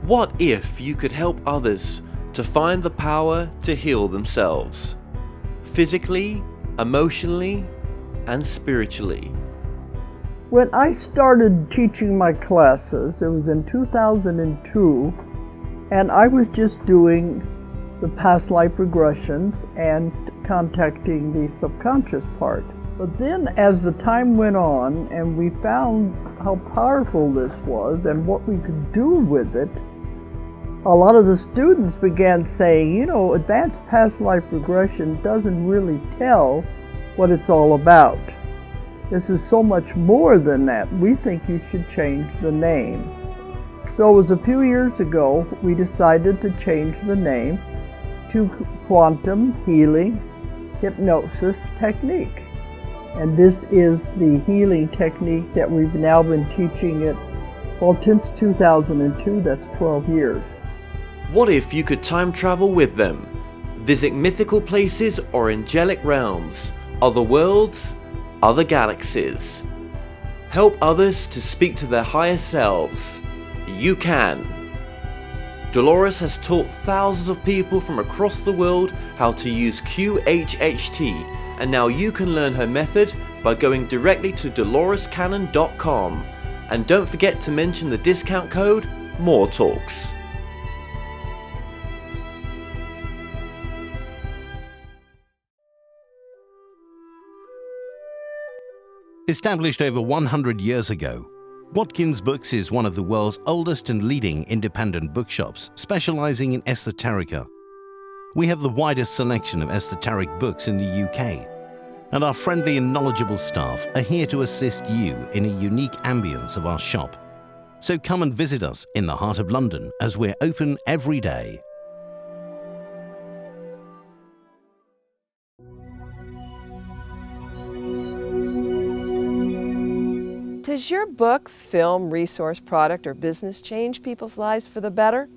What if you could help others to find the power to heal themselves? Physically, emotionally, and spiritually. When I started teaching my classes, it was in 2002, and I was just doing the past life regressions and contacting the subconscious part. But then as the time went on and we found how powerful this was and what we could do with it, a lot of the students began saying, you know, advanced past life regression doesn't really tell what it's all about. This is so much more than that. We think you should change the name. So it was a few years ago we decided to change the name to Quantum Healing Hypnosis Technique. And this is the healing technique that we've now been teaching it, well, since 2002, that's 12 years. What if you could time travel with them? Visit mythical places or angelic realms, other worlds, other galaxies. Help others to speak to their higher selves. You can. Dolores has taught thousands of people from across the world how to use QHHT, and now you can learn her method by going directly to dolorescannon.com. And don't forget to mention the discount code MORETALKS. Established over 100 years ago, Watkins Books is one of the world's oldest and leading independent bookshops specializing in esoterica. We have the widest selection of esoteric books in the UK, and our friendly and knowledgeable staff are here to assist you in a unique ambience of our shop. So come and visit us in the heart of London as we're open every day. Does your book, film, resource, product, or business change people's lives for the better?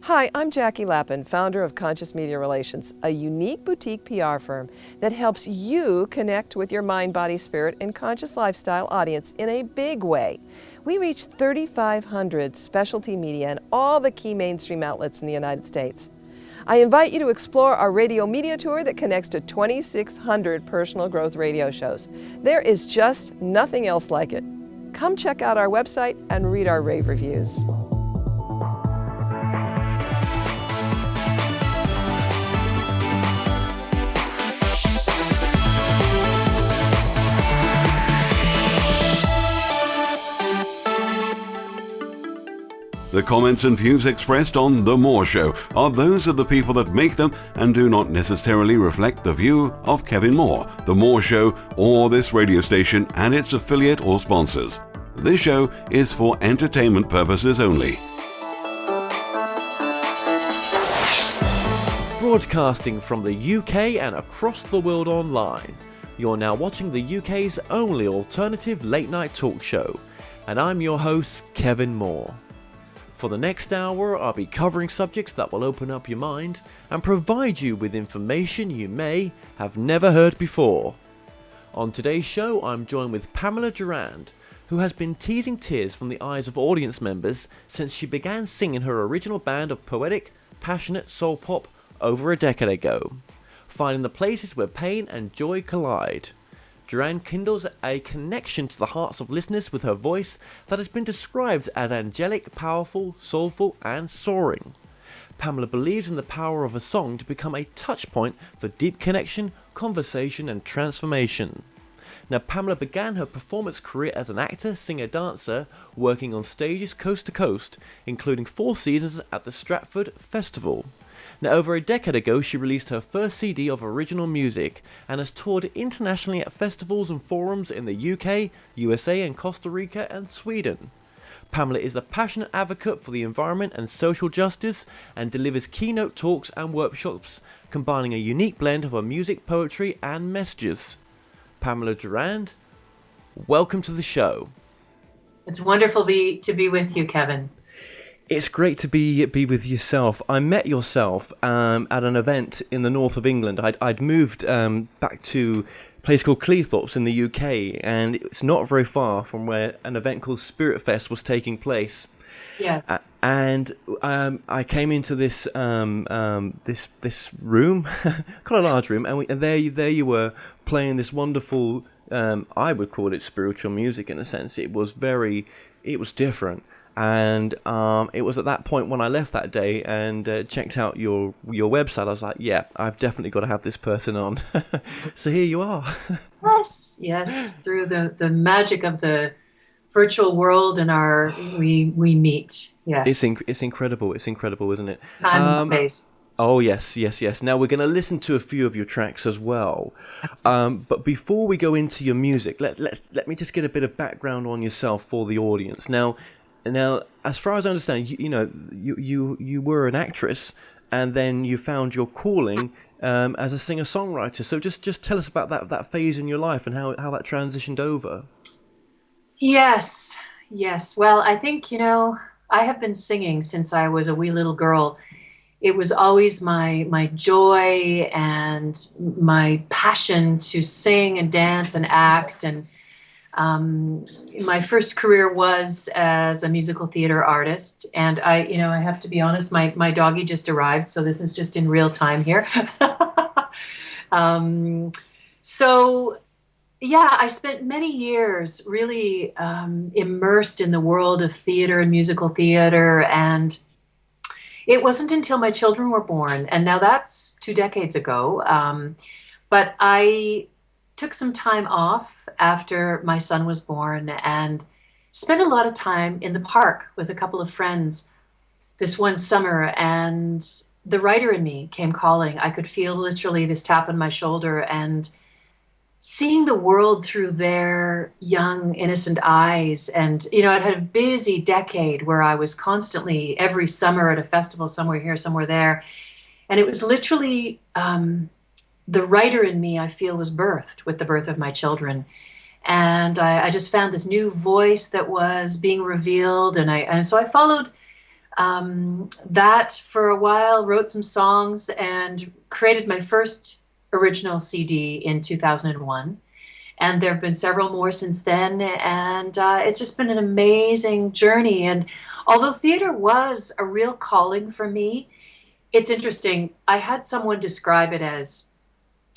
Hi, I'm Jackie Lappin, founder of Conscious Media Relations, a unique boutique PR firm that helps you connect with your mind, body, spirit, and conscious lifestyle audience in a big way. We reach 3,500 specialty media and all the key mainstream outlets in the United States. I invite you to explore our radio media tour that connects to 2,600 personal growth radio shows. There is just nothing else like it. Come check out our website and read our rave reviews. The comments and views expressed on The More Show are those of the people that make them and do not necessarily reflect the view of Kevin Moore, The More Show, or this radio station and its affiliate or sponsors. This show is for entertainment purposes only. Broadcasting from the UK and across the world online, you're now watching the UK's only alternative late-night talk show, and I'm your host, Kevin Moore. For the next hour, I'll be covering subjects that will open up your mind and provide you with information you may have never heard before. On today's show, I'm joined with Pamela Durand, who has been teasing tears from the eyes of audience members since she began singing her original band of poetic, passionate soul pop over a decade ago, finding the places where pain and joy collide. Gerrand kindles a connection to the hearts of listeners with her voice that has been described as angelic, powerful, soulful, and soaring. Pamela believes in the power of a song to become a touch point for deep connection, conversation, and transformation. Now, Pamela began her performance career as an actor, singer, dancer, working on stages coast to coast, including 4 seasons at the Stratford Festival. Now, over a decade ago, she released her first CD of original music and has toured internationally at festivals and forums in the UK, USA, and Costa Rica and Sweden. Pamela is a passionate advocate for the environment and social justice and delivers keynote talks and workshops, combining a unique blend of her music, poetry, and messages. Pamela Durand, welcome to the show. It's wonderful to be with you, Kevin. It's great to be with yourself. I met yourself at an event in the north of England. I'd moved back to a place called Cleethorpes in the UK, and it's not very far from where an event called Spirit Fest was taking place. Yes. And I came into this this room, quite a large room, and there you were playing this wonderful. I would call it spiritual music in a sense. It was different, and it was at that point when I left that day and checked out your website. I was like, yeah, I've definitely got to have this person on. So here you are. Yes. Yes. Through the magic of the virtual world and we meet. Yes. It's incredible. It's incredible, isn't it? Time and space. Oh yes, yes, yes. Now we're going to listen to a few of your tracks as well. Absolutely. But before we go into your music, let me just get a bit of background on yourself for the audience. Now, as far as I understand, you were an actress, and then you found your calling as a singer-songwriter. So just tell us about that phase in your life and how that transitioned over. Yes. Yes. Well, I think, I have been singing since I was a wee little girl. It was always my joy and my passion to sing and dance and act. And my first career was as a musical theater artist. And I have to be honest, my doggie just arrived, so this is just in real time here. So yeah, I spent many years really immersed in the world of theater and musical theater, and it wasn't until my children were born, and now that's 2 decades ago, but I took some time off after my son was born and spent a lot of time in the park with a couple of friends this one summer, and the writer in me came calling. I could feel literally this tap on my shoulder, and seeing the world through their young, innocent eyes. And, I'd had a busy decade where I was constantly every summer at a festival, somewhere here, somewhere there. And it was literally the writer in me, I feel, was birthed with the birth of my children. And I just found this new voice that was being revealed. And so I followed that for a while, wrote some songs, and created my first original CD in 2001. And there have been several more since then. And it's just been an amazing journey. And although theater was a real calling for me, it's interesting. I had someone describe it as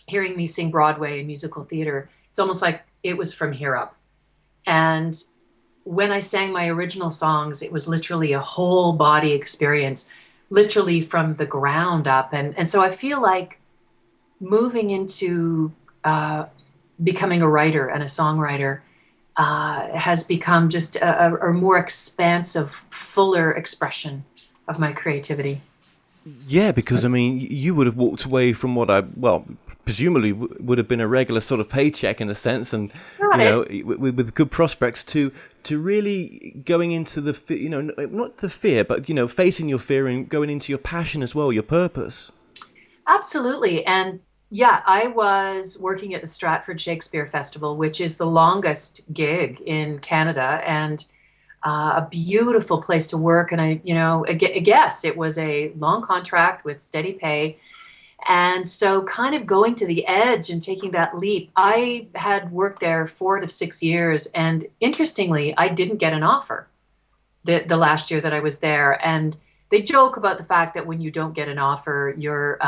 hearing me sing Broadway and musical theater. It's almost like it was from here up. And when I sang my original songs, it was literally a whole body experience, literally from the ground up. And so I feel like moving into becoming a writer and a songwriter has become just a more expansive, fuller expression of my creativity. Yeah, because I mean, you would have walked away from presumably would have been a regular sort of paycheck in a sense, and with good prospects to really going into the not the fear, but facing your fear and going into your passion as well, your purpose. Absolutely. And yeah, I was working at the Stratford Shakespeare Festival, which is the longest gig in Canada, and a beautiful place to work. And I guess it was a long contract with steady pay. And so kind of going to the edge and taking that leap, I had worked there 4 to 6 years. And interestingly, I didn't get an offer the last year that I was there. And they joke about the fact that when you don't get an offer, you're,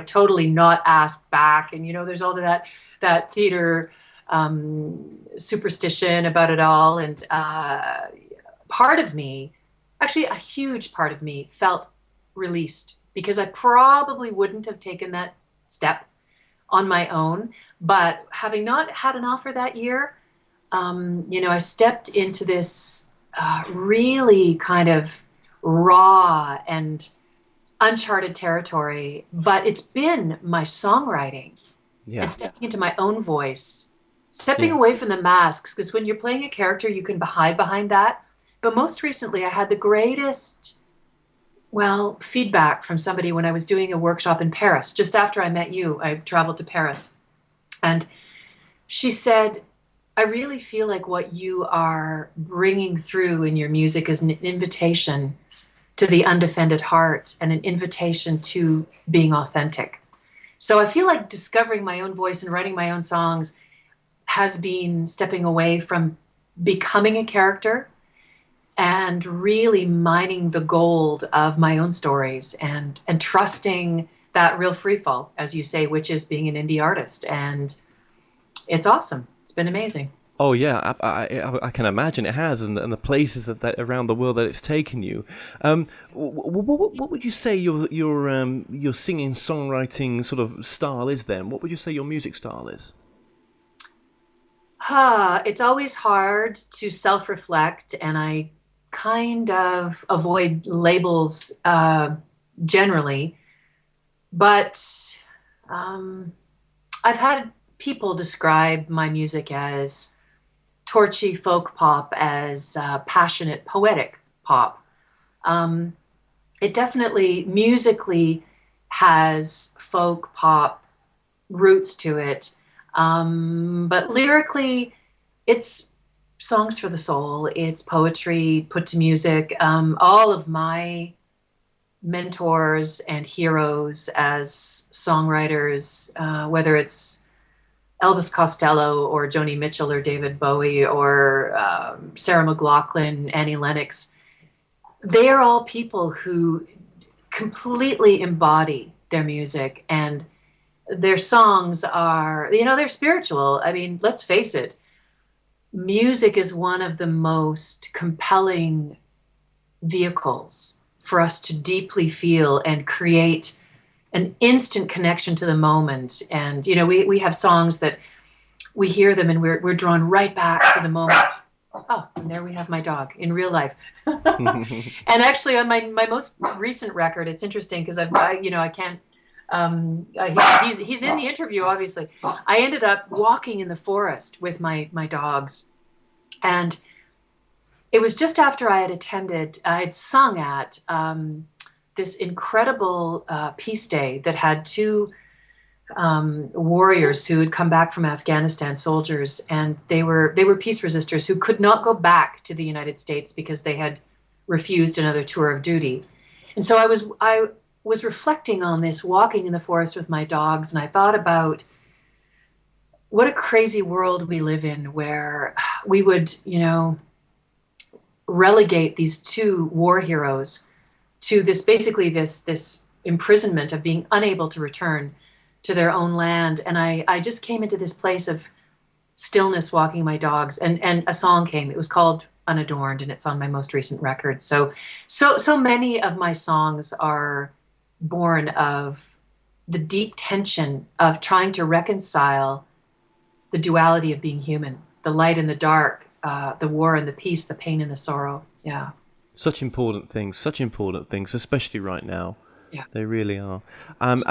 totally not asked back. And, there's all of that theater superstition about it all. And part of me, actually a huge part of me, felt released, because I probably wouldn't have taken that step on my own. But having not had an offer that year, I stepped into this really kind of raw and uncharted territory. But it's been my songwriting and stepping into my own voice, stepping away from the masks, because when you're playing a character, you can hide behind that. But most recently, I had the greatest, feedback from somebody when I was doing a workshop in Paris. Just after I met you, I traveled to Paris. And she said, I really feel like what you are bringing through in your music is an invitation to the undefended heart and an invitation to being authentic. So I feel like discovering my own voice and writing my own songs has been stepping away from becoming a character and really mining the gold of my own stories and trusting that real free fall, as you say, which is being an indie artist. And it's awesome. It's been amazing. Oh yeah, I can imagine it has, and the places that around the world that it's taken you. What would you say your singing songwriting sort of style is then? What would you say your music style is? It's always hard to self-reflect, and I kind of avoid labels generally, but I've had people describe my music as torchy folk pop, as passionate poetic pop. It definitely musically has folk pop roots to it, but lyrically, it's songs for the soul. It's poetry put to music. All of my mentors and heroes as songwriters, whether it's Elvis Costello or Joni Mitchell or David Bowie or Sarah McLachlan, Annie Lennox, they are all people who completely embody their music, and their songs are, they're spiritual. I mean, let's face it, music is one of the most compelling vehicles for us to deeply feel and create an instant connection to the moment. And we have songs that we hear them and we're drawn right back to the moment. Oh, and there we have my dog in real life. And actually, on my most recent record, it's interesting because I can't. He's in the interview. Obviously, I ended up walking in the forest with my dogs, and it was just after I had sung at this incredible peace day that had two warriors who had come back from Afghanistan, soldiers, and they were peace resistors who could not go back to the United States because they had refused another tour of duty. And so I was reflecting on this, walking in the forest with my dogs, and I thought about what a crazy world we live in, where we would, relegate these two war heroes to this imprisonment of being unable to return to their own land. And I just came into this place of stillness walking my dogs, and a song came. It was called Unadorned, and it's on my most recent record. So many of my songs are born of the deep tension of trying to reconcile the duality of being human, the light and the dark, the war and the peace, the pain and the sorrow. Yeah. Such important things, especially right now. Yeah. They really are. And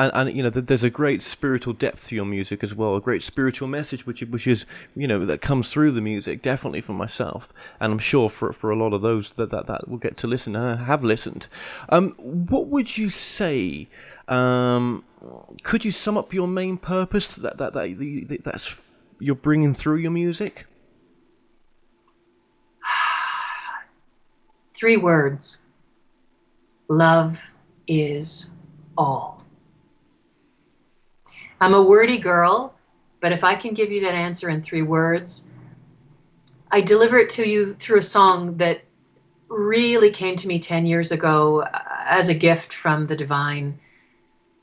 there's a great spiritual depth to your music as well, a great spiritual message, which is, that comes through the music, definitely for myself. And I'm sure for a lot of those that will get to listen and have listened. What would you say, could you sum up your main purpose that's you're bringing through your music? 3 words. Love is all. I'm a wordy girl, but if I can give you that answer in 3 words, I deliver it to you through a song that really came to me 10 years ago as a gift from the divine,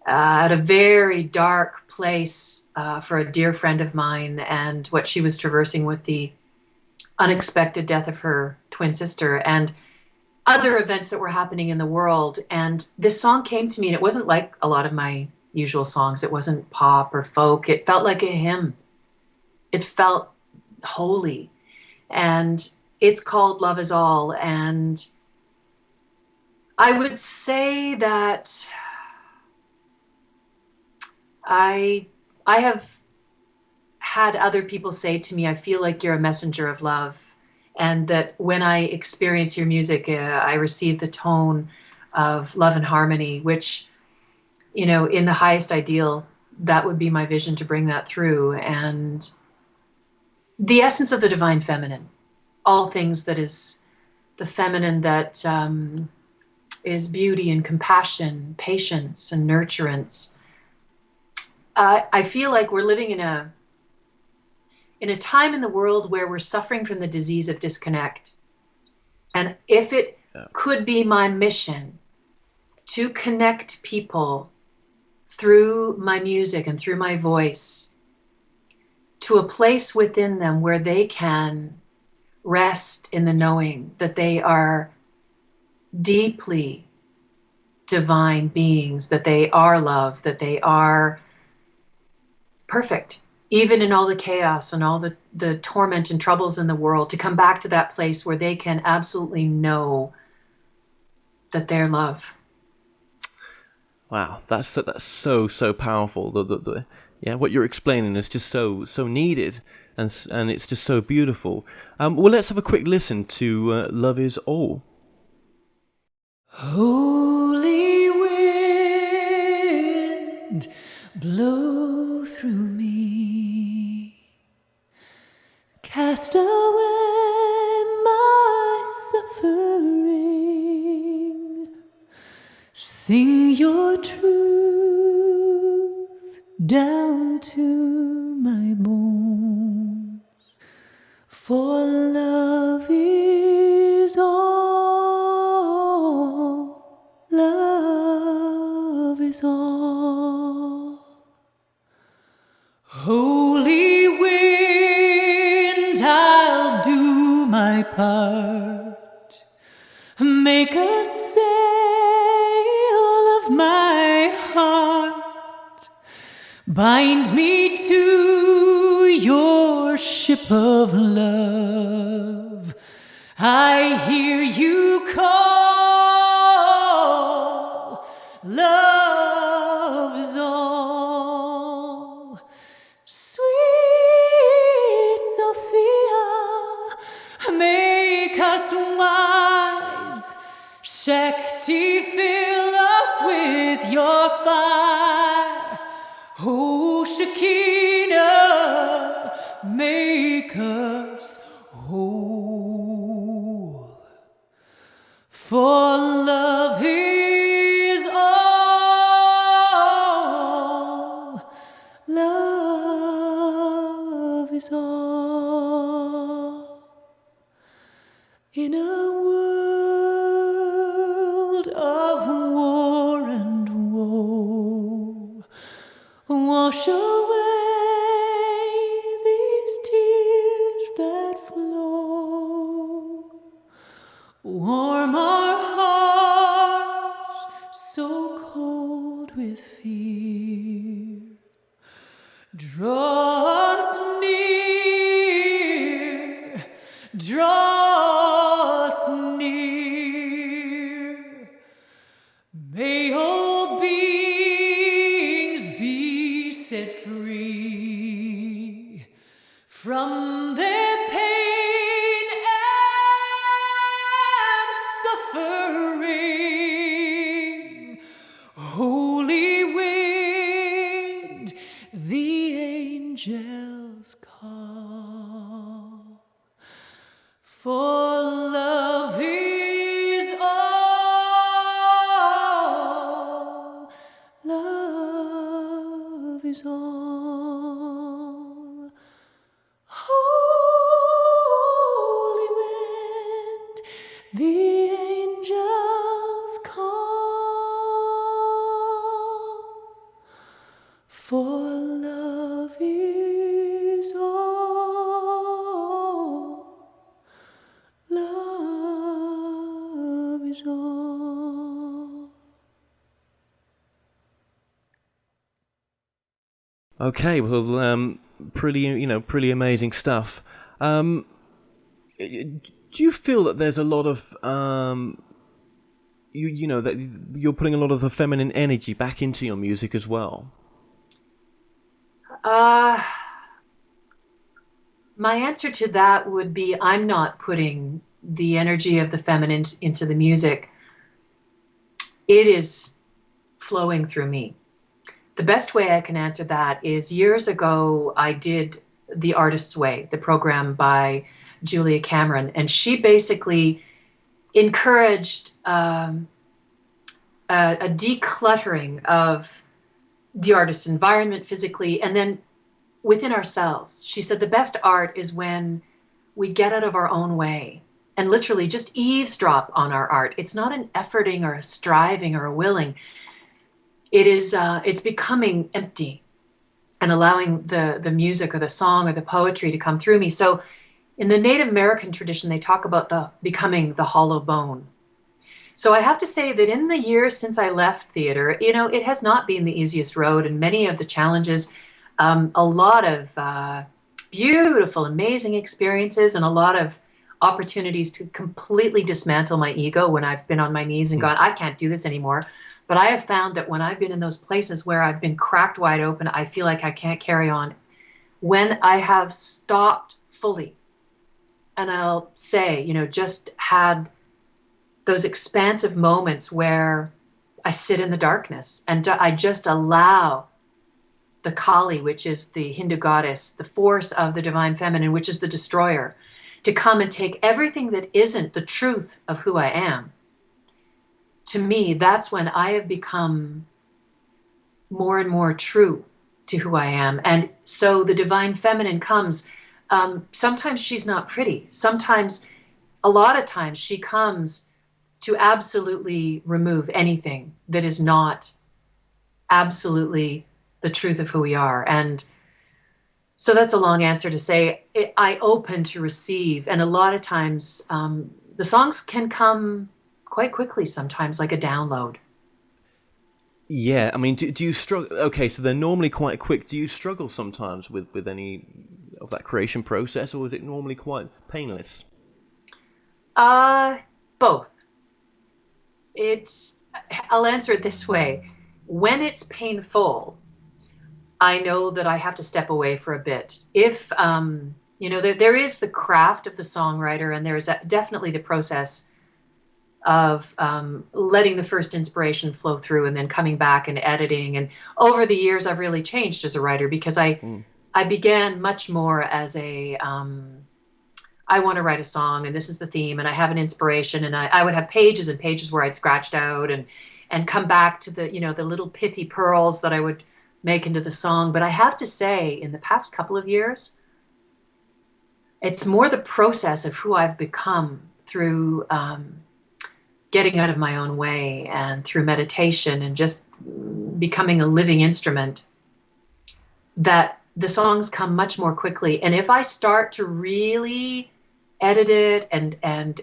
at a very dark place for a dear friend of mine, and what she was traversing with the unexpected death of her twin sister and other events that were happening in the world. And this song came to me, and it wasn't like a lot of my usual songs. It wasn't pop or folk. It felt like a hymn. It felt holy. And it's called Love Is All. And I would say that I have had other people say to me, I feel like you're a messenger of love. And that when I experience your music, I receive the tone of love and harmony, which, in the highest ideal, that would be my vision, to bring that through. And the essence of the divine feminine, all things that is the feminine, that is beauty and compassion, patience and nurturance. I feel like we're living in a time in the world where we're suffering from the disease of disconnect. And if it could be my mission to connect people through my music and through my voice to a place within them where they can rest in the knowing that they are deeply divine beings, that they are love, that they are perfect, even in all the chaos and all the torment and troubles in the world, to come back to that place where they can absolutely know that they're love. Wow, that's so powerful. Yeah, what you're explaining is just so needed, and it's just so beautiful. Well, let's have a quick listen to "Love Is All." Holy wind, blow through me, cast away my suffering, sing your truth down to my bones, for love is all, love is all. Holy wind, I'll do my part, make a sail of my heart, bind me to your ship of love. I hear you call, love is all. Sweet Sophia, make us wise. Shakti, fill us with your fire. Oh, Shekinah, make us whole. For love is all, love is all. In a world of war and woe, wash away these tears that flow. Warm our hearts so cold with fear. Draw us near, draw us near. May all beings be set free from their pain and suffering. Holy wind, the angels call, for love is all, love is all. Holy wind, the angels call, for love is all, love is all. Okay, well, pretty amazing stuff. Do you feel that there's a lot of that you're putting a lot of the feminine energy back into your music as well? My answer to that would be I'm not putting the energy of the feminine into the music. It is flowing through me. The best way I can answer that is years ago, I did The Artist's Way, the program by Julia Cameron, and she basically encouraged a decluttering of the artist's environment physically, and then within ourselves. She said the best art is when we get out of our own way and literally just eavesdrop on our art. It's not an efforting or a striving or a willing. It is, it's becoming empty and allowing the music or the song or the poetry to come through me. So in the Native American tradition, they talk about the becoming the hollow bone. So I have to say that in the years since I left theater, you know, it has not been the easiest road, and many of the challenges, a lot of beautiful, amazing experiences, and a lot of opportunities to completely dismantle my ego when I've been on my knees and gone, I can't do this anymore. But I have found that when I've been in those places where I've been cracked wide open, I feel like I can't carry on. When I have stopped fully, and I'll say, you know, just had those expansive moments where I sit in the darkness and I just allow the Kali, which is the Hindu goddess, the force of the divine feminine, which is the destroyer, to come and take everything that isn't the truth of who I am. To me, that's when I have become more and more true to who I am. And so the divine feminine comes. Sometimes she's not pretty. Sometimes, a lot of times, she comes to absolutely remove anything that is not absolutely the truth of who we are. And so that's a long answer to say I open to receive. And a lot of times the songs can come quite quickly sometimes, like a download. Yeah, I mean, do you struggle? Okay, so they're normally quite quick. Do you struggle sometimes with any of that creation process, or is it normally quite painless? Both. I'll answer it this way. When it's painful, I know that I have to step away for a bit. If, you know, there is the craft of the songwriter, and there is definitely the process of letting the first inspiration flow through and then coming back and editing. And over the years, I've really changed as a writer because I began much more as a, I want to write a song and this is the theme and I have an inspiration, and I would have pages and pages where I'd scratched out and come back to the, you know, the little pithy pearls that I would make into the song. But I have to say, in the past couple of years, it's more the process of who I've become through getting out of my own way and through meditation and just becoming a living instrument, that the songs come much more quickly. And if I start to really edit it and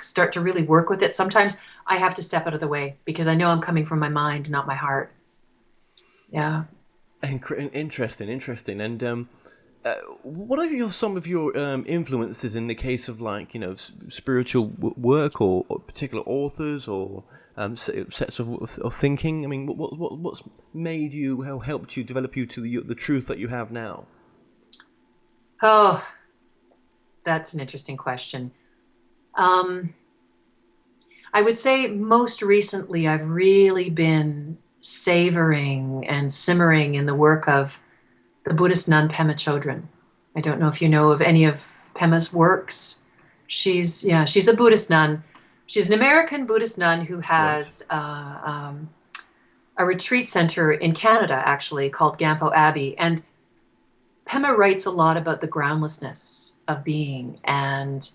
start to really work with it, sometimes I have to step out of the way because I know I'm coming from my mind, not my heart. Yeah. Interesting. And what are some of your influences in the case of, like, you know, spiritual work or particular authors or sets of thinking? I mean, what's made you, how helped you develop you to the truth that you have now? Oh, that's an interesting question. I would say most recently I've really been savoring and simmering in the work of the Buddhist nun Pema Chodron. I don't know if you know of any of Pema's works. She's a Buddhist nun. She's an American Buddhist nun who has a retreat center in Canada, actually, called Gampo Abbey. And Pema writes a lot about the groundlessness of being. And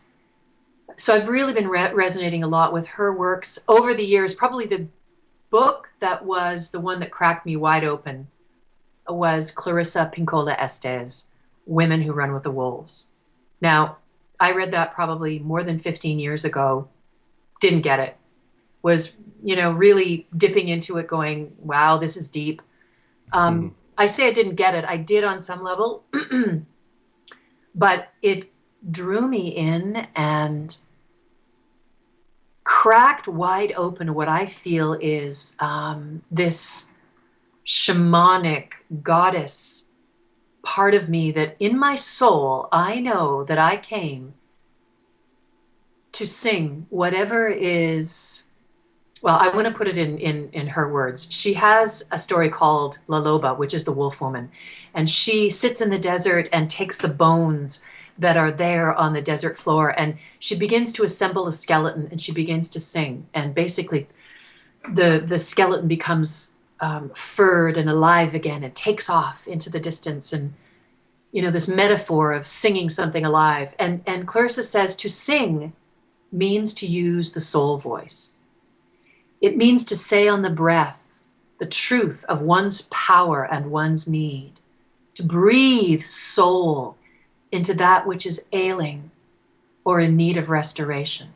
so I've really been resonating a lot with her works over the years. Probably the book that was the one that cracked me wide open was Clarissa Pinkola Estes, Women Who Run with the Wolves. Now, I read that probably more than 15 years ago, didn't get it, was, you know, really dipping into it going, wow, this is deep. I say I didn't get it. I did on some level, but it drew me in and cracked wide open what I feel is this shamanic goddess part of me that in my soul, I know that I came to sing whatever is, well, I want to put it in her words. She has a story called La Loba, which is the wolf woman. And she sits in the desert and takes the bones that are there on the desert floor, and she begins to assemble a skeleton and she begins to sing. And basically the skeleton becomes furred and alive again and takes off into the distance. And, you know, this metaphor of singing something alive. And Clarissa says to sing means to use the soul voice. It means to say on the breath the truth of one's power and one's need, to breathe soul into that which is ailing or in need of restoration.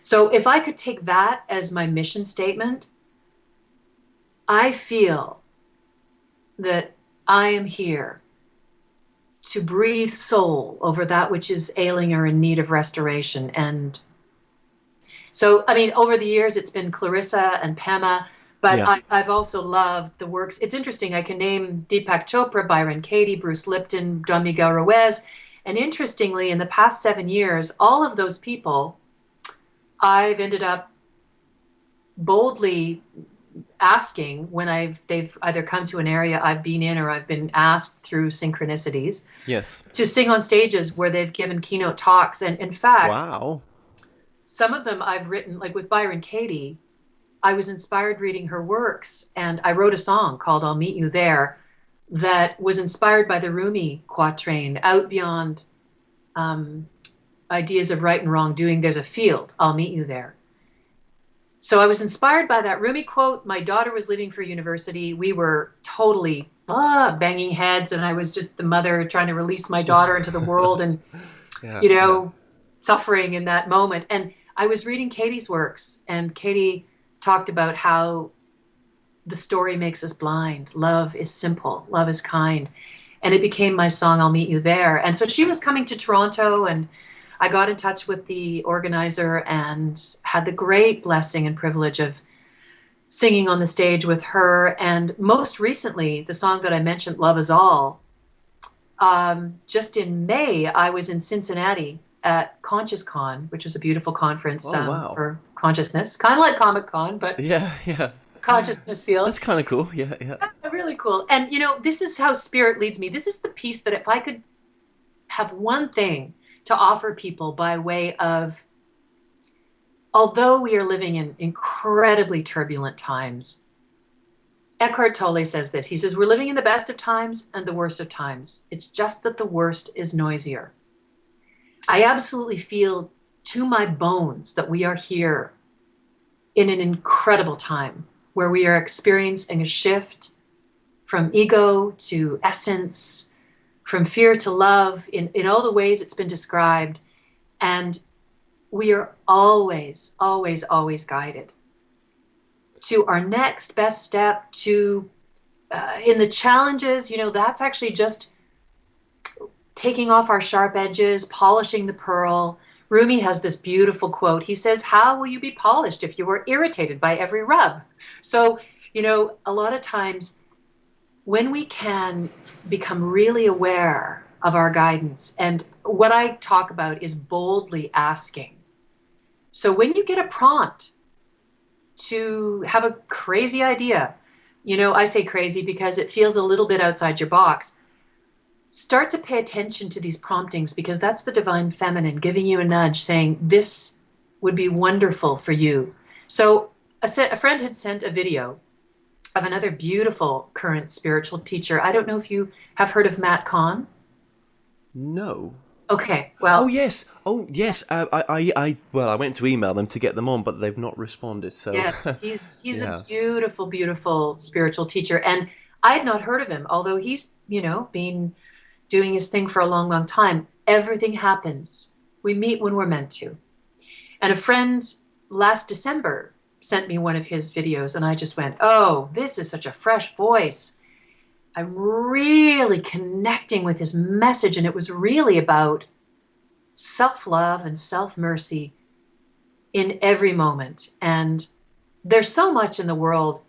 So if I could take that as my mission statement, I feel that I am here to breathe soul over that which is ailing or in need of restoration. And so, I mean, over the years, it's been Clarissa and Pema, but Yeah. I've also loved the works. It's interesting. I can name Deepak Chopra, Byron Katie, Bruce Lipton, Don Miguel Ruiz. And interestingly, in the past 7 years, all of those people, I've ended up boldly asking when they've either come to an area I've been in or I've been asked through synchronicities Yes. to sing on stages where they've given keynote talks. And in fact, Wow. some of them I've written, like with Byron Katie, I was inspired reading her works, and I wrote a song called I'll Meet You There that was inspired by the Rumi quatrain, out beyond ideas of right and wrong doing, there's a field, I'll meet you there. So I was inspired by that Rumi quote. My daughter was leaving for university. We were totally banging heads, and I was just the mother trying to release my daughter into the world and, suffering in that moment. And I was reading Katie's works, and Katie talked about how the story makes us blind. Love is simple. Love is kind. And it became my song, I'll Meet You There. And so she was coming to Toronto, and I got in touch with the organizer and had the great blessing and privilege of singing on the stage with her. And most recently, the song that I mentioned, Love Is All, just in May, I was in Cincinnati at ConsciousCon, which was a beautiful conference for consciousness, kind of like Comic-Con, but Yeah. consciousness field. That's kind of cool. Yeah. Really cool. And, this is how spirit leads me. This is the piece that if I could have one thing to offer people by way of, although we are living in incredibly turbulent times, Eckhart Tolle says this. He says, we're living in the best of times and the worst of times. It's just that the worst is noisier. I absolutely feel to my bones that we are here in an incredible time where we are experiencing a shift from ego to essence, from fear to love, in all the ways it's been described. And we are always, always, always guided to our next best step, to in the challenges, that's actually just taking off our sharp edges, polishing the pearl. Rumi has this beautiful quote. He says, how will you be polished if you were irritated by every rub? So, a lot of times when we can become really aware of our guidance, and what I talk about is boldly asking. So when you get a prompt to have a crazy idea, I say crazy because it feels a little bit outside your box. Start to pay attention to these promptings, because that's the divine feminine giving you a nudge saying, this would be wonderful for you. So a friend had sent a video of another beautiful current spiritual teacher. I don't know if you have heard of Matt Kahn. No. Okay, well. Oh yes. I went to email them to get them on, but they've not responded. So yes, he's a beautiful, beautiful spiritual teacher, and I had not heard of him, although he's been doing his thing for a long, long time. Everything happens. We meet when we're meant to. And a friend last December sent me one of his videos, and I just went, oh, this is such a fresh voice. I'm really connecting with his message, and it was really about self-love and self-mercy in every moment. And there's so much in the world,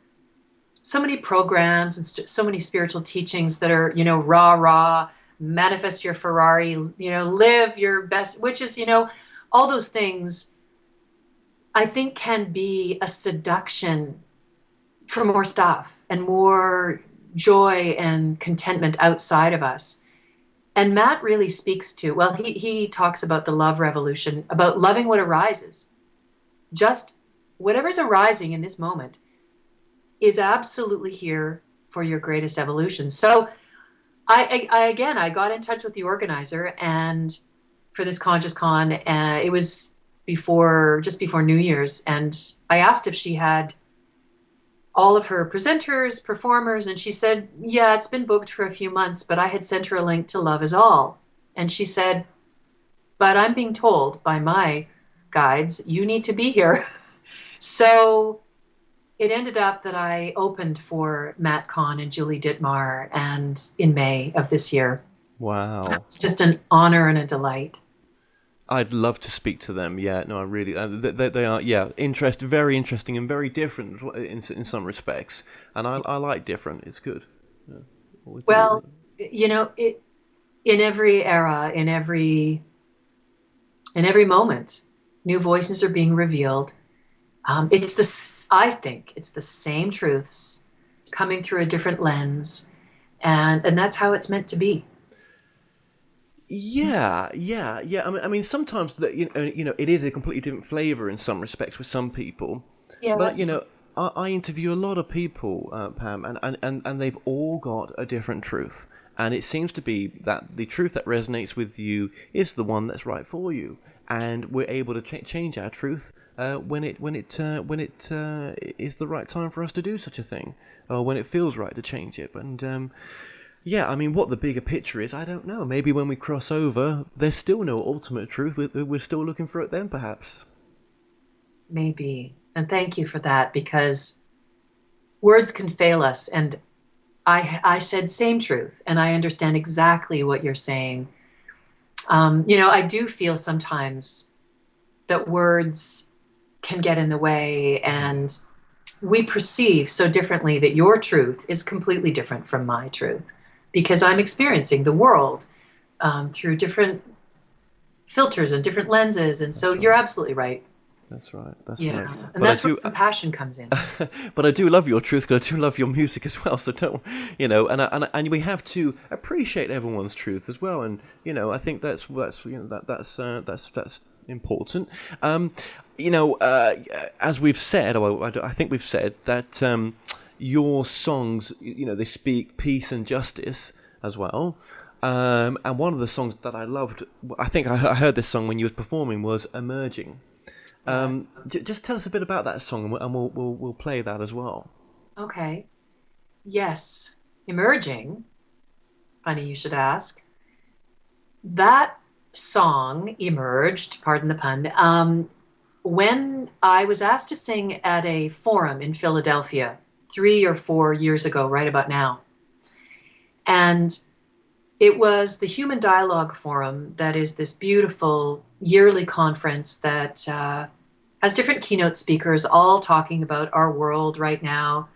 so many programs and so many spiritual teachings that are, rah, manifest your Ferrari, live your best, which is, all those things I think can be a seduction for more stuff and more joy and contentment outside of us. And Matt really speaks to, he talks about the love revolution, about loving what arises. Just whatever's arising in this moment is absolutely here for your greatest evolution. So I got in touch with the organizer, and for this ConsciousCon, it was just before New Year's, and I asked if she had all of her presenters, performers, and she said, yeah, it's been booked for a few months, but I had sent her a link to Love Is All. And she said, but I'm being told by my guides, you need to be here. So it ended up that I opened for Matt Kahn and Julie Dittmar, and in May of this year. Wow. It's just an honor and a delight. I'd love to speak to them. Yeah, no, I really. They are, yeah, very interesting and very different in some respects. And I like different. It's good. Yeah, well, you know, in every era, in every moment, new voices are being revealed. I think it's the same truths coming through a different lens, and that's how it's meant to be. Yeah. I mean, sometimes that it is a completely different flavor in some respects with some people. Yes. But I interview a lot of people, Pam, and they've all got a different truth, and it seems to be that the truth that resonates with you is the one that's right for you, and we're able to change our truth when it is the right time for us to do such a thing, or when it feels right to change it, and. Yeah, I mean, what the bigger picture is, I don't know. Maybe when we cross over, there's still no ultimate truth. We're still looking for it then, perhaps. Maybe. And thank you for that, because words can fail us. And I said same truth, and I understand exactly what you're saying. I do feel sometimes that words can get in the way, and we perceive so differently that your truth is completely different from my truth, because I'm experiencing the world through different filters and different lenses. And so you're absolutely right. That's right. That's right. And but that's where compassion comes in. But I do love your truth, because I do love your music as well. So don't, and we have to appreciate everyone's truth as well. And I think that's important. As we've said, or I think we've said that your songs, they speak peace and justice as well. And one of the songs that I loved, I think I heard this song when you were performing, was "Emerging." Just tell us a bit about that song, and we'll play that as well. Okay. Yes, "Emerging." Funny you should ask. That song emerged, pardon the pun, when I was asked to sing at a forum in Philadelphia 3 or 4 years ago, right about now. And it was the Human Dialogue Forum, that is this beautiful yearly conference that has different keynote speakers all talking about our world right now,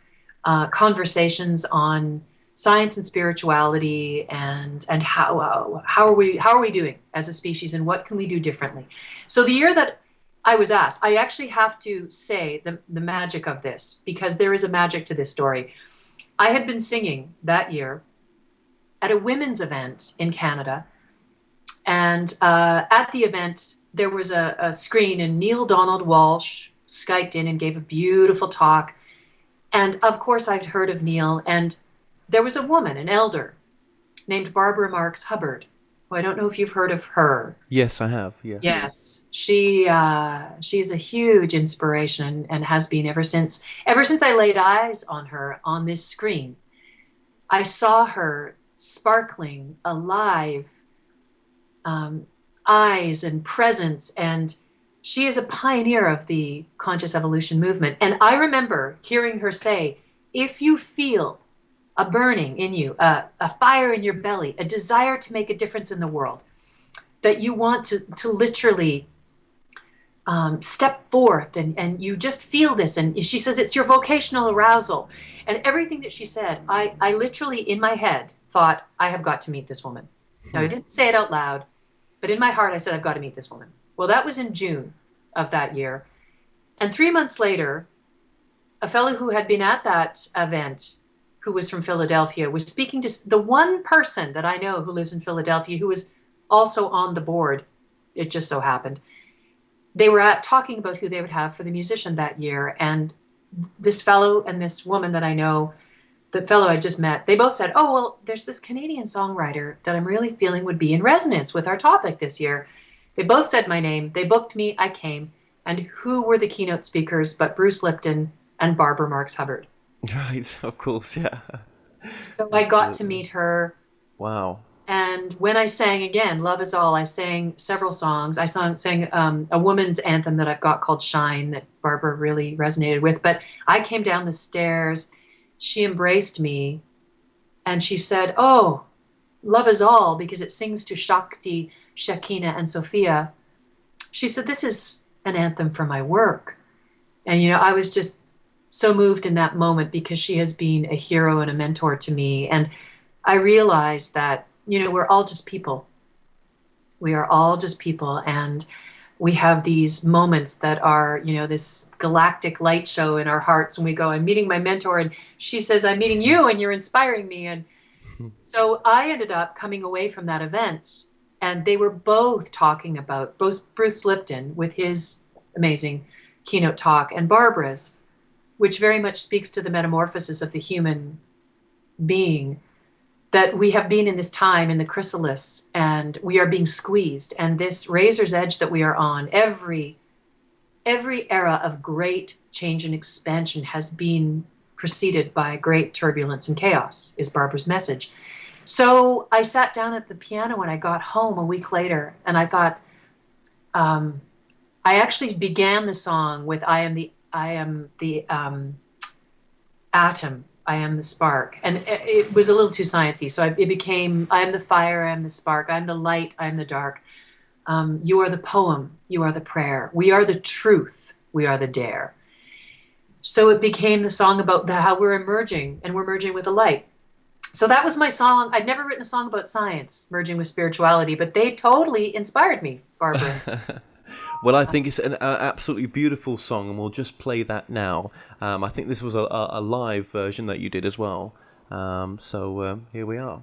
conversations on science and spirituality, and how are we doing as a species, and what can we do differently. So the year that I was asked, I actually have to say the magic of this, because there is a magic to this story. I had been singing that year at a women's event in Canada, and at the event there was a screen, and Neil Donald Walsh Skyped in and gave a beautiful talk. And of course I'd heard of Neil, and there was a woman, an elder, named Barbara Marks Hubbard. Well, I don't know if you've heard of her. Yes, I have. Yeah. Yes, she's a huge inspiration, and has been ever since I laid eyes on her on this screen. I saw her sparkling, alive, eyes and presence, and she is a pioneer of the conscious evolution movement. And I remember hearing her say, if you feel a burning in you, a fire in your belly, a desire to make a difference in the world, that you want to literally step forth, and you just feel this. And she says it's your vocational arousal. And everything that she said, I literally in my head thought, I have got to meet this woman. Now, I didn't say it out loud, but in my heart I said, I've got to meet this woman. Well, that was in June of that year. And 3 months later, a fellow who had been at that event, who was from Philadelphia, was speaking to the one person that I know who lives in Philadelphia, who was also on the board. It just so happened. They were talking about who they would have for the musician that year. And this fellow and this woman that I know, the fellow I just met, they both said, oh, well, there's this Canadian songwriter that I'm really feeling would be in resonance with our topic this year. They both said my name. They booked me. I came. And who were the keynote speakers but Bruce Lipton and Barbara Marx Hubbard? Right, of course, yeah. So I got to meet her. Wow. And when I sang again, Love Is All, I sang several songs. I sang a woman's anthem that I've got called Shine that Barbara really resonated with. But I came down the stairs. She embraced me and she said, oh, Love Is All, because it sings to Shakti, Shekinah, and Sophia. She said, this is an anthem for my work. And, I was just so moved in that moment because she has been a hero and a mentor to me. And I realized that, we're all just people. We are all just people. And we have these moments that are, this galactic light show in our hearts when we go, I'm meeting my mentor. And she says, I'm meeting you and you're inspiring me. And so I ended up coming away from that event and they were both talking about, both Bruce Lipton with his amazing keynote talk and Barbara's, which very much speaks to the metamorphosis of the human being, that we have been in this time in the chrysalis and we are being squeezed. And this razor's edge that we are on, every era of great change and expansion has been preceded by great turbulence and chaos, is Barbara's message. So I sat down at the piano when I got home a week later and I thought, I actually began the song with I am the atom, I am the spark. And it was a little too sciencey. So it became, I am the fire, I am the spark, I am the light, I am the dark. You are the poem, you are the prayer. We are the truth, we are the dare. So it became the song about how we're emerging and we're merging with the light. So that was my song. I'd never written a song about science, merging with spirituality, but they totally inspired me, Barbara. Well, I think it's an absolutely beautiful song, and we'll just play that now. I think this was a live version that you did as well. So here we are.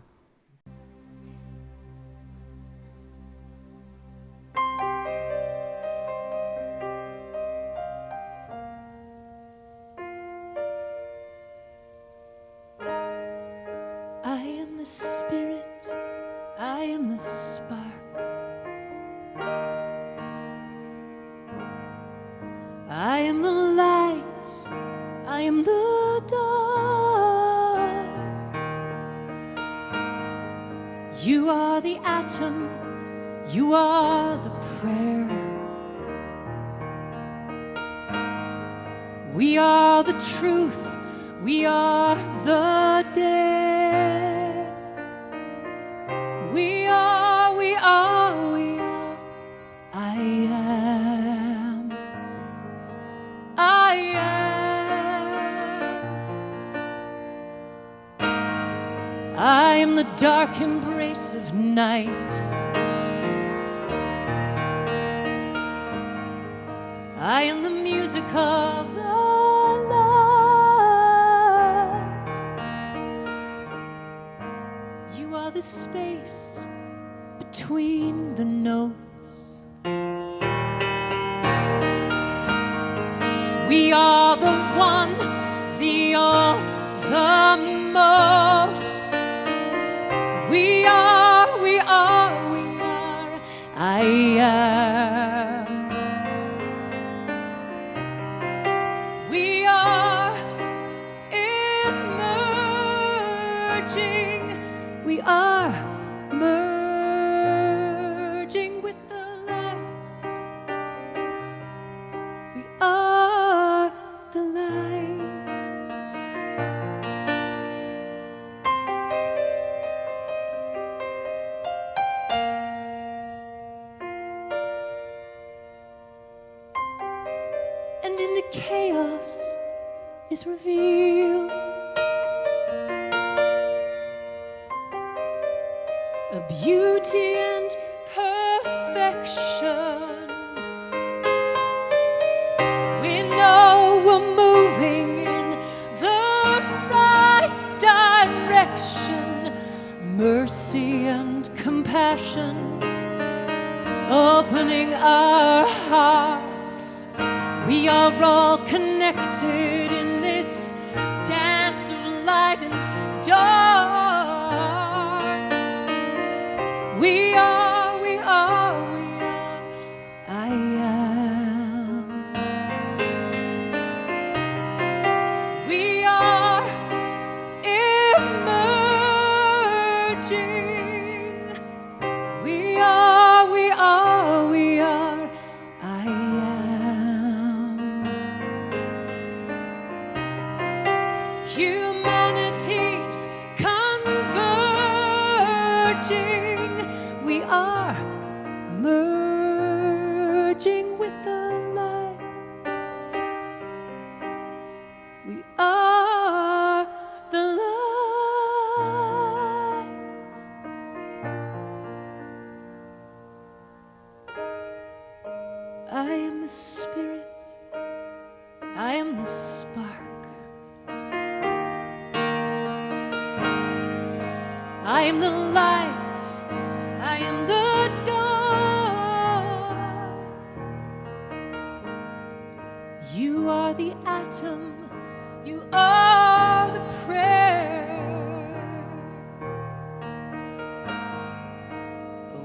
I am the spirit, I am the spark. I am the light, I am the dark. You are the atom, you are the prayer. We are the truth, we are the dare. We are, we are, we are. I am. I am. I am the dark embrace of night. I am the music of the light. You are the space between the notes. We are the one, the all, the most. We are, we are, we are. I am. We are emerging. We are merging with the light. We are the light. And in the chaos is revealed a beauty and perfection. We know we're moving in the right direction. Mercy and compassion, opening our hearts. We are all connected in this dance of light and dark. We are, we are, we are. sing. We are merging with the light. We are the light. I am the spirit. I am the spark. I am the light. I am the dark. You are the atom. You are the prayer.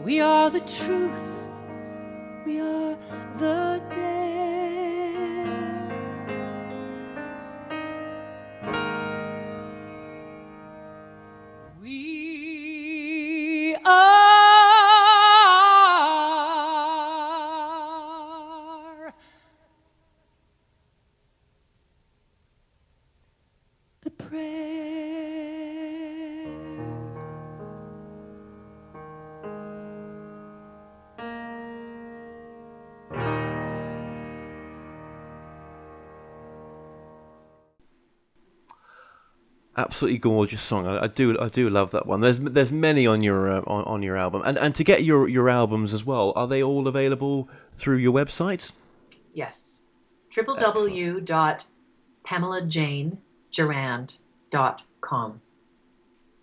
We are the truth. We are the dare. We are the prayer. Absolutely gorgeous song. I do love that one. There's many on your on your album, and to get your albums as well. Are they all available through your website? Yes. www.PamelaJaneGerrand.com.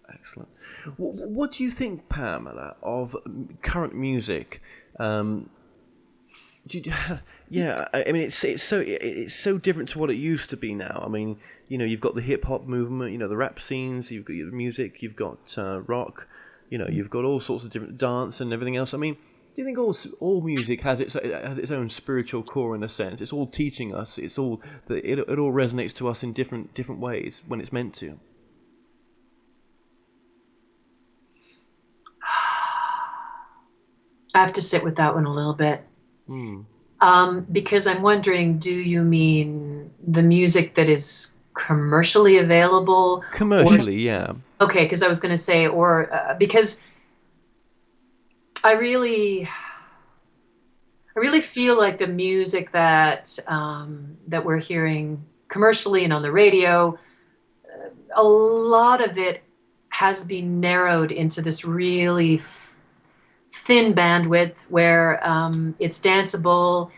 Excellent. What do you think, Pamela, of current music? Yeah, I mean, it's so different to what it used to be now. I mean, you've got the hip hop movement, the rap scenes, you've got your music, you've got rock, you've got all sorts of different dance and everything else. I mean, do you think all music has its own spiritual core in a sense? It's all teaching us. It's all it all resonates to us in different ways when it's meant to. I have to sit with that one a little bit. Because I'm wondering, do you mean the music that is commercially available? Commercially, yeah. Okay, because I was going to say, because I really feel like the music that we're hearing commercially and on the radio, a lot of it has been narrowed into this really thin bandwidth where it's danceable,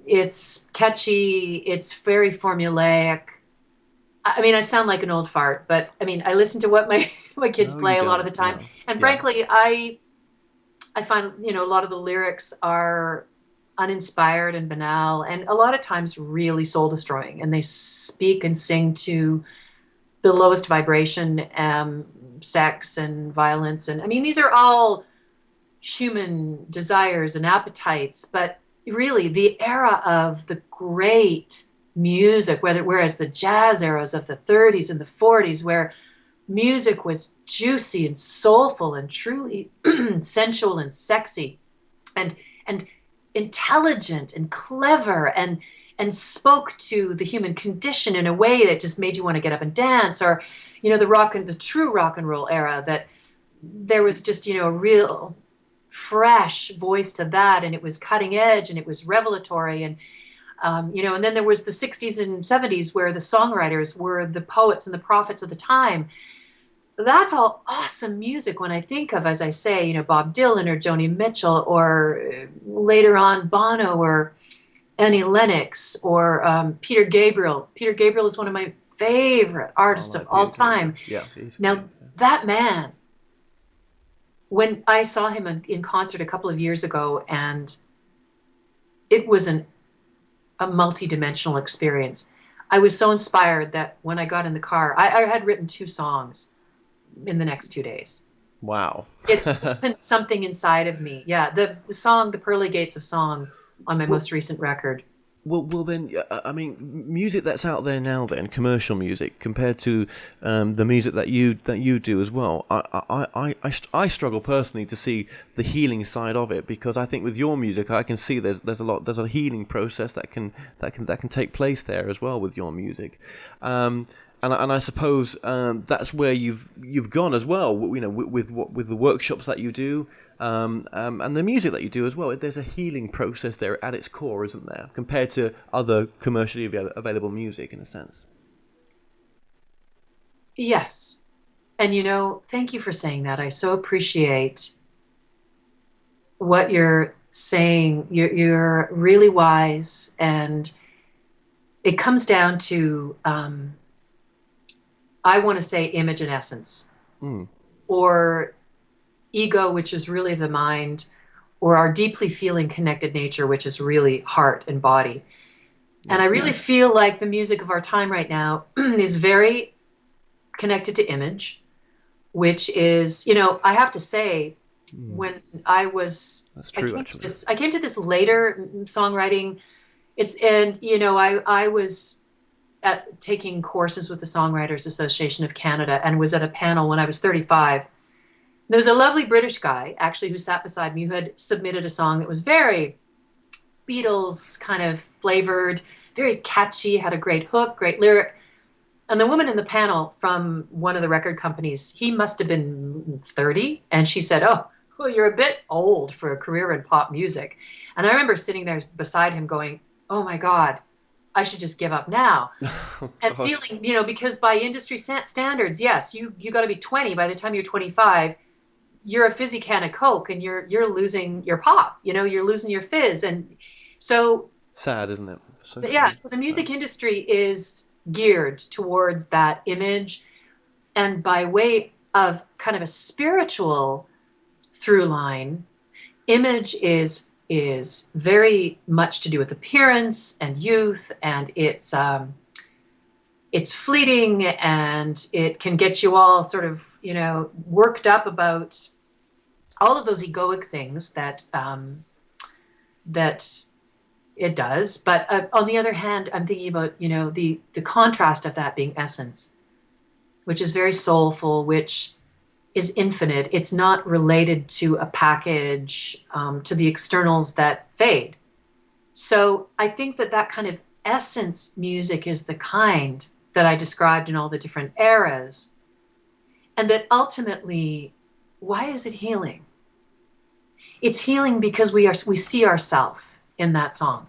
it's catchy, it's very formulaic. I mean, I sound like an old fart, but I mean, I listen to what my kids play a lot of the time, and frankly, I find a lot of the lyrics are uninspired and banal, and a lot of times really soul destroying, and they speak and sing to the lowest vibration, sex and violence. And I mean, these are all human desires and appetites, but really the era of the great music, whereas the jazz eras of the 30s and the 40s, where music was juicy and soulful and truly sensual and sexy and intelligent and clever and spoke to the human condition in a way that just made you want to get up and dance. Or the true rock and roll era, that there was just a real fresh voice to that, and it was cutting edge and it was revelatory, and and then there was the 60s and 70s where the songwriters were the poets and the prophets of the time. That's all awesome music when I think of, as I say, Bob Dylan or Joni Mitchell, or later on Bono or Annie Lennox or Peter Gabriel. Peter Gabriel is one of my favorite artists of all time. Yeah. Now, that man, when I saw him in concert a couple of years ago, and it was a multi-dimensional experience. I was so inspired that when I got in the car, I had written 2 songs in the next 2 days. Wow. It opened something inside of me. Yeah, the song, The Pearly Gates of Song, on my most recent record. Well, then, I mean, music that's out there now, then, commercial music, compared to the music that you do as well. I struggle personally to see the healing side of it, because I think with your music, I can see there's a healing process that can take place there as well with your music. and I suppose that's where you've gone as well. With the workshops that you do, and the music that you do as well. There's a healing process there at its core, isn't there, compared to other commercially available music in a sense? Yes. And thank you for saying that. I so appreciate what you're saying. You're really wise, and it comes down to I want to say image and essence, or ego, which is really the mind, or our deeply feeling connected nature, which is really heart and body. And I really feel like the music of our time right now is very connected to image, which is, I have to say, when I was, That's true, I came to this later songwriting. I was taking courses with the Songwriters Association of Canada and was at a panel when I was 35. There was a lovely British guy, actually, who sat beside me, who had submitted a song that was very Beatles kind of flavored, very catchy, had a great hook, great lyric. And the woman in the panel from one of the record companies, he must have been 30. And she said, "Oh, well, you're a bit old for a career in pop music." And I remember sitting there beside him going, "Oh my God, I should just give up now." And feeling, because by industry standards, yes, you got to be 20. By the time you're 25, you're a fizzy can of Coke and you're losing your pop, you're losing your fizz. And so sad, isn't it? So the music industry is geared towards that image. And by way of kind of a spiritual through line, image is very much to do with appearance and youth, and it's fleeting, and it can get you all sort of, worked up about all of those egoic things that it does. But on the other hand, I'm thinking about, the contrast of that being essence, which is very soulful, which is infinite. It's not related to a package, to the externals that fade. So I think that kind of essence music is the kind that I described in all the different eras. And that ultimately, why is it healing? It's healing because we see ourselves in that song.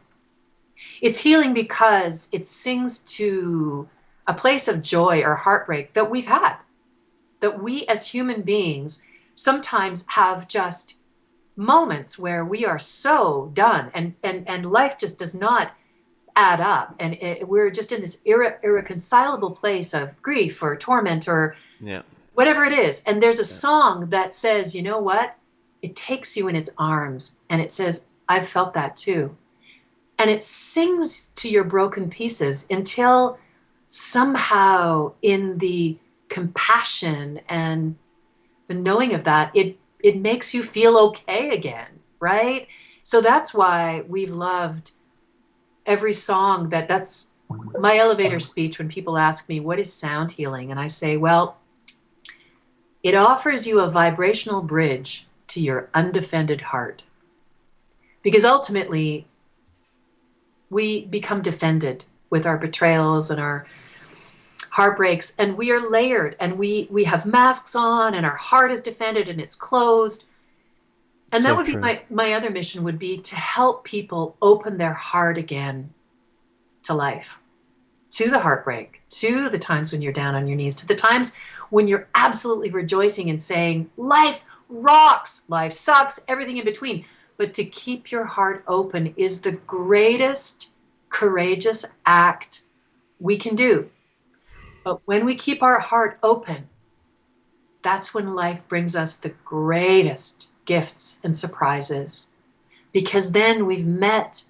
It's healing because it sings to a place of joy or heartbreak that we've had, that we as human beings sometimes have just moments where we are so done and life just does not add up, and we're just in this irreconcilable place of grief or torment or whatever it is. And there's a song that says, you know what? It takes you in its arms and it says, "I've felt that too." And it sings to your broken pieces until somehow in the compassion and the knowing of that, it makes you feel okay again, right? So that's why we've loved every song. That's my elevator speech when people ask me, what is sound healing? And I say, well, it offers you a vibrational bridge to your undefended heart. Because ultimately, we become defended with our betrayals and our heartbreaks, and we are layered, and we have masks on, and our heart is defended and it's closed. And that would be my other mission, would be to help people open their heart again to life, to the heartbreak, to the times when you're down on your knees, to the times when you're absolutely rejoicing and saying, life rocks, life sucks, everything in between. But to keep your heart open is the greatest courageous act we can do. But when we keep our heart open, that's when life brings us the greatest gifts and surprises. Because then we've met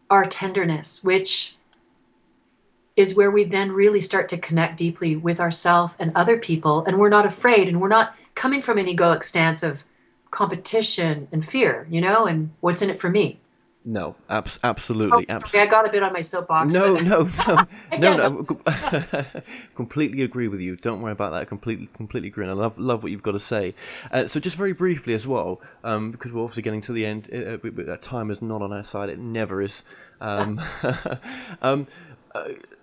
our tenderness, which is where we then really start to connect deeply with ourselves and other people. And we're not afraid, and we're not coming from an egoic stance of competition and fear, and what's in it for me. No, absolutely. Sorry, I got a bit on my soapbox. No. Completely agree with you. Don't worry about that. Completely agree. And I love what you've got to say. So just very briefly as well, because we're obviously getting to the end. That time is not on our side. It never is.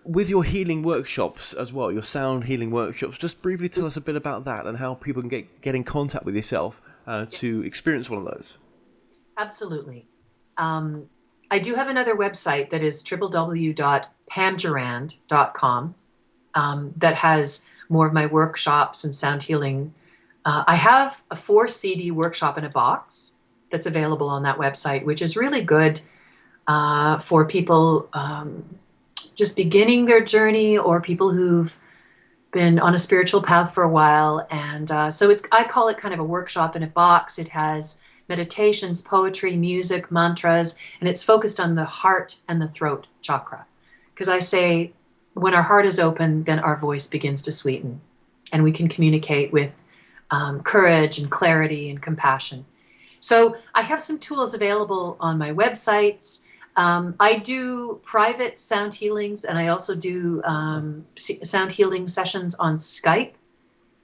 with your healing workshops as well, your sound healing workshops, just briefly tell us a bit about that and how people can get in contact with yourself to experience one of those. Absolutely. I do have another website that is www.pamdurand.com that has more of my workshops and sound healing. I have a 4 CD workshop in a box that's available on that website, which is really good for people just beginning their journey, or people who've been on a spiritual path for a while. And so I call it kind of a workshop in a box. It has meditations, poetry, music, mantras, and it's focused on the heart and the throat chakra. Because I say, when our heart is open, then our voice begins to sweeten, and we can communicate with courage and clarity and compassion. So I have some tools available on my websites. I do private sound healings, and I also do sound healing sessions on Skype,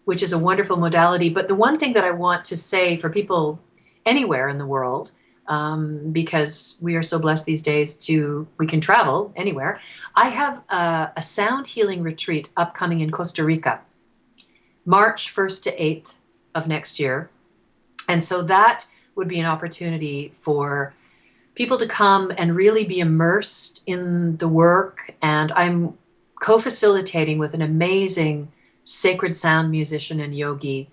which is a wonderful modality. But the one thing that I want to say for people anywhere in the world, because we are so blessed these days we can travel anywhere. I have a sound healing retreat upcoming in Costa Rica, March 1st to 8th of next year. And so that would be an opportunity for people to come and really be immersed in the work. And I'm co-facilitating with an amazing sacred sound musician and yogi,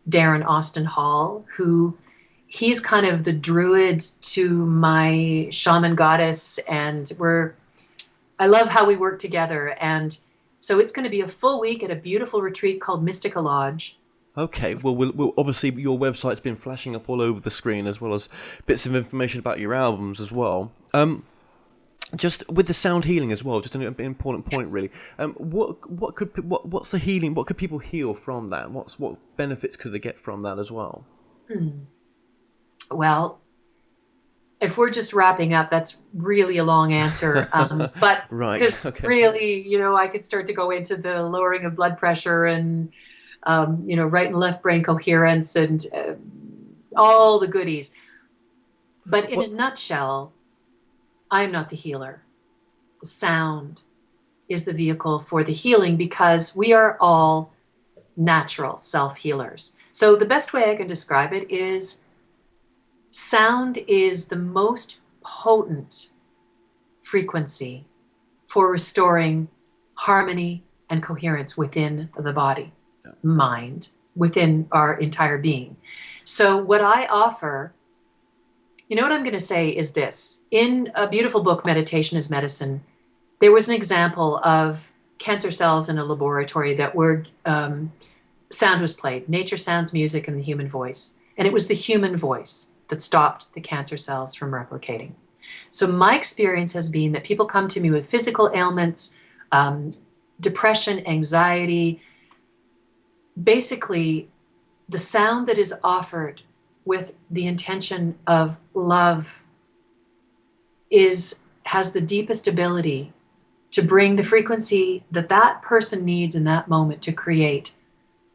Darren Austin Hall, who he's kind of the druid to my shaman goddess. And I love how we work together. And so it's going to be a full week at a beautiful retreat called Mystica Lodge. Okay, well, we'll obviously your website's been flashing up all over the screen, as well as bits of information about your albums as well. Just with the sound healing as well, just an important point, yes. Really. What's the healing? What could people heal from that? What benefits could they get from that as well? Well, if we're just wrapping up, that's really a long answer. But right, because okay. Really, I could start to go into the lowering of blood pressure and right and left brain coherence and all the goodies. But in a nutshell, I'm not the healer. The sound is the vehicle for the healing, because we are all natural self-healers. So the best way I can describe it is sound is the most potent frequency for restoring harmony and coherence within the body, mind, within our entire being. So what I offer, what I'm going to say is this. In a beautiful book, Meditation is Medicine, there was an example of cancer cells in a laboratory that were, sound was played, nature sounds, music, and the human voice. And it was the human voice that stopped the cancer cells from replicating. So my experience has been that people come to me with physical ailments, depression, anxiety. Basically, the sound that is offered with the intention of love has the deepest ability to bring the frequency that person needs in that moment to create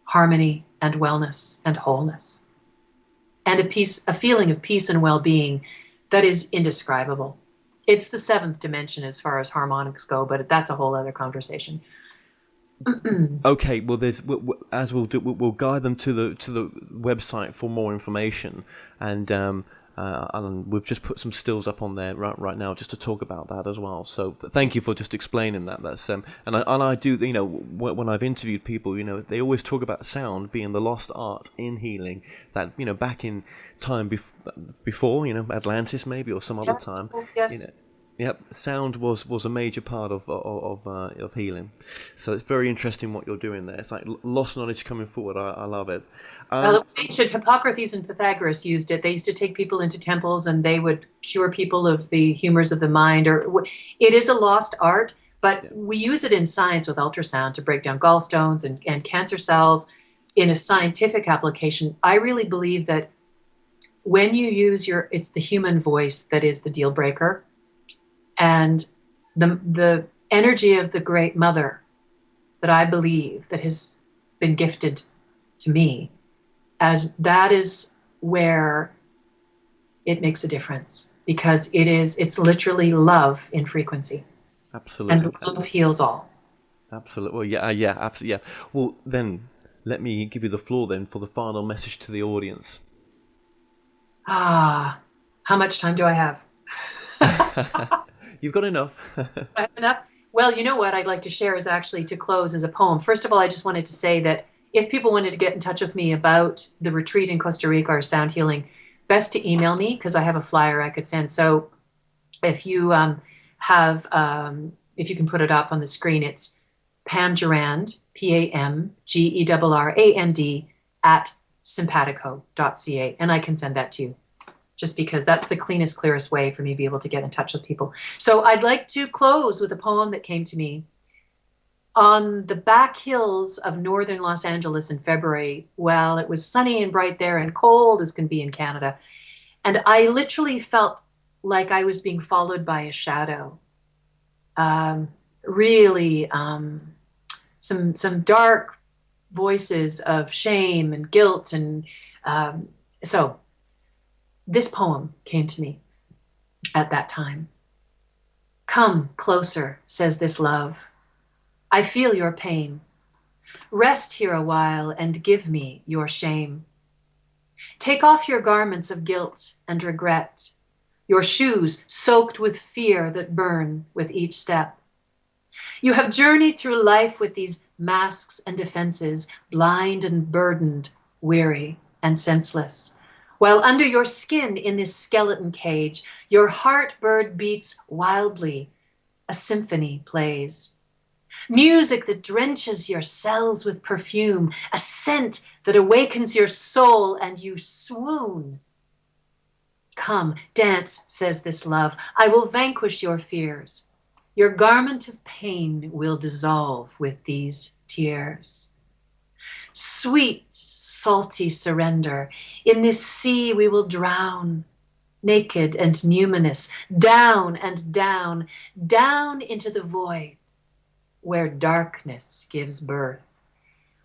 harmony and wellness and wholeness. And a feeling of peace and well-being that is indescribable. It's the 7th dimension as far as harmonics go, but that's a whole other conversation. Okay, well, we'll guide them to the website for more information, and we've just put some stills up on there right now just to talk about that as well. So thank you for just explaining that. That's and I do, when I've interviewed people, they always talk about sound being the lost art in healing. That back in time before Atlantis maybe, or some other time. Yes. Yep, sound was a major part of healing. So it's very interesting what you're doing there. It's like lost knowledge coming forward. I love it. Well, it was ancient. Hippocrates and Pythagoras used it. They used to take people into temples and they would cure people of the humors of the mind. It is a lost art, but we use it in science with ultrasound to break down gallstones and cancer cells in a scientific application. I really believe that when you use it's the human voice that is the deal breaker. And the energy of the Great Mother that I believe that has been gifted to me, as that is where it makes a difference, because it's literally love in frequency. Absolutely. And love heals all. Absolutely. Well, yeah, absolutely. Yeah. Well, then let me give you the floor then for the final message to the audience. How much time do I have? You've got enough. Do I have enough? Well, you know what I'd like to share is actually to close as a poem. First of all, I just wanted to say that if people wanted to get in touch with me about the retreat in Costa Rica or sound healing, best to email me because I have a flyer I could send. So if you if you can put it up on the screen, it's Pam Durand, PAMGERRAND @simpatico.ca, and I can send that to you, just because that's the cleanest, clearest way for me to be able to get in touch with people. So I'd like to close with a poem that came to me on the back hills of northern Los Angeles in February. Well, it was sunny and bright there and cold as can be in Canada. And I literally felt like I was being followed by a shadow. Really, some dark voices of shame and guilt. And so this poem came to me at that time. Come closer, says this love. I feel your pain. Rest here a while and give me your shame. Take off your garments of guilt and regret, your shoes soaked with fear that burn with each step. You have journeyed through life with these masks and defenses, blind and burdened, weary and senseless. While under your skin in this skeleton cage, your heart bird beats wildly, a symphony plays. Music that drenches your cells with perfume, a scent that awakens your soul and you swoon. Come, dance, says this love. I will vanquish your fears. Your garment of pain will dissolve with these tears. Sweet, salty surrender. In this sea we will drown, naked and numinous, down and down, down into the void where darkness gives birth.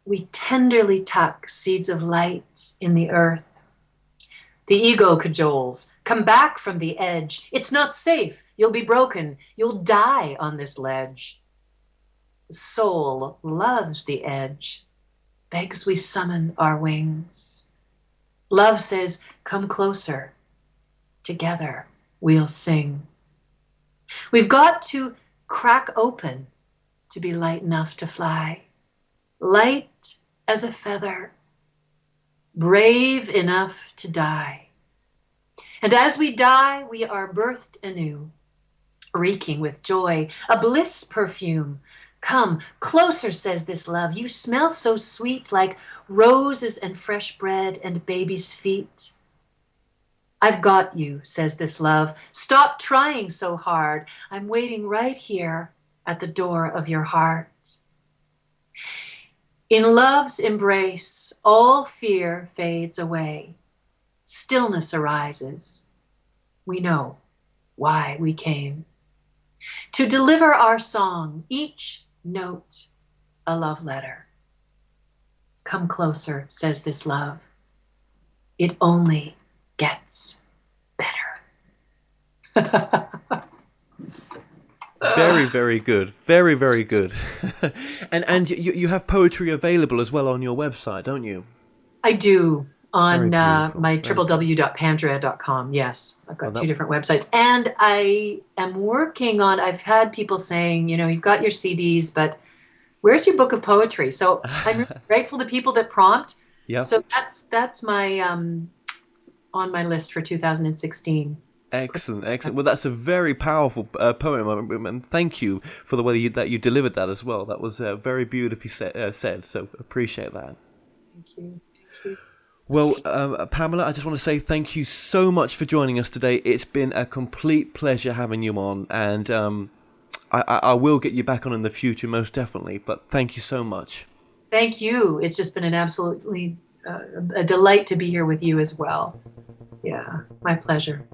We tenderly tuck seeds of light in the earth. The ego cajoles, come back from the edge. It's not safe. You'll be broken. You'll die on this ledge. The soul loves the edge, begs we summon our wings. Love says, come closer. Together we'll sing. We've got to crack open to be light enough to fly. Light as a feather, brave enough to die. And as we die, we are birthed anew, reeking with joy, a bliss perfume. Come closer, says this love. You smell so sweet, like roses and fresh bread and baby's feet. I've got you, says this love. Stop trying so hard. I'm waiting right here at the door of your heart. In love's embrace, all fear fades away. Stillness arises. We know why we came. To deliver our song, each note a love letter. Come closer, says this love. It only gets better. Very, very good. Very, very good. and you have poetry available as well on your website, don't you? I do. On my Very www.pandrea.com. Yes, I've got two different websites. And I am working on, I've had people saying, you've got your CDs, but where's your book of poetry? So I'm really grateful to people that prompt. Yeah. So that's my on my list for 2016. Excellent. Well, that's a very powerful poem, and thank you for the way that you delivered that as well. That was very beautifully said, so appreciate that. Thank you. Well, Pamela, I just want to say thank you so much for joining us today. It's been a complete pleasure having you on, and I will get you back on in the future, most definitely, but thank you so much. Thank you. It's just been an absolutely a delight to be here with you as well. Yeah, my pleasure.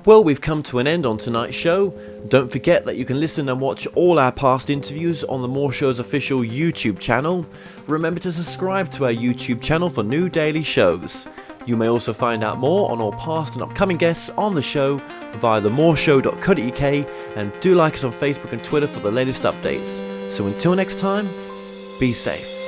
Well, we've come to an end on tonight's show. Don't forget that you can listen and watch all our past interviews on the More Show's official YouTube channel. Remember to subscribe to our YouTube channel for new daily shows. You may also find out more on all past and upcoming guests on the show via themoreshow.co.uk, and do like us on Facebook and Twitter for the latest updates. So until next time, be safe.